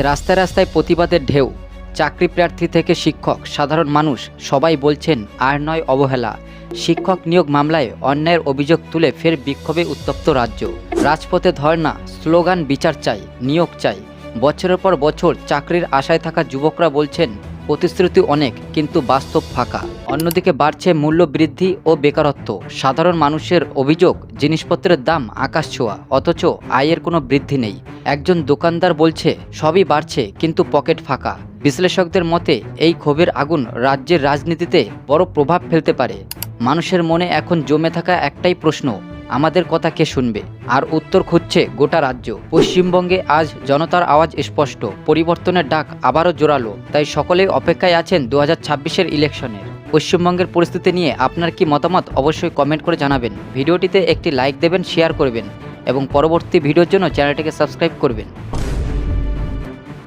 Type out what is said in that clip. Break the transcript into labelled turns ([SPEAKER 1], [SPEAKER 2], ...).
[SPEAKER 1] রাস্তায় রাস্তায় প্রতিবাদের ঢেউ। চাকরি প্রার্থী থেকে শিক্ষক, সাধারণ মানুষ সবাই বলছেন আর নয় অবহেলা। শিক্ষক নিয়োগ মামলায় অন্যায়ের অভিযোগ তুলে ফের বিক্ষোভে উত্তপ্ত রাজ্য। রাজপথে ধর্ণা, স্লোগান বিচার চাই, নিয়োগ চাই। বছরের পর বছর চাকরির আশায় থাকা যুবকরা বলছেন প্রতিশ্রুতি অনেক, কিন্তু বাস্তব ফাঁকা। অন্যদিকে বাড়ছে মূল্য বৃদ্ধি ও বেকারত্ব। সাধারণ মানুষের অভিযোগ জিনিসপত্রের দাম আকাশ ছোঁয়া, অথচ আয়ের কোনো বৃদ্ধি নেই। একজন দোকানদার বলছে সবই বাড়ছে কিন্তু পকেট ফাঁকা। বিশ্লেষকদের মতে এই ক্ষোভের আগুন রাজ্যের রাজনীতিতে বড় প্রভাব ফেলতে পারে। মানুষের মনে এখন জমে থাকা একটাই প্রশ্ন, আমাদের কথা কে শুনবে? আর উত্তর খুঁজছে গোটা রাজ্য। পশ্চিমবঙ্গে আজ জনতার আওয়াজ স্পষ্ট, পরিবর্তনের ডাক আবারও জোরালো। তাই সকলেই অপেক্ষায় আছেন 2026-এর ইলেকশনের। পশ্চিমবঙ্গের পরিস্থিতি নিয়ে আপনার কি মতামত অবশ্যই কমেন্ট করে জানাবেন। ভিডিওটিতে একটি লাইক দেবেন, শেয়ার করবেন এবং পরবর্তী ভিডিওর জন্য চ্যানেলটিকে সাবস্ক্রাইব করবেন।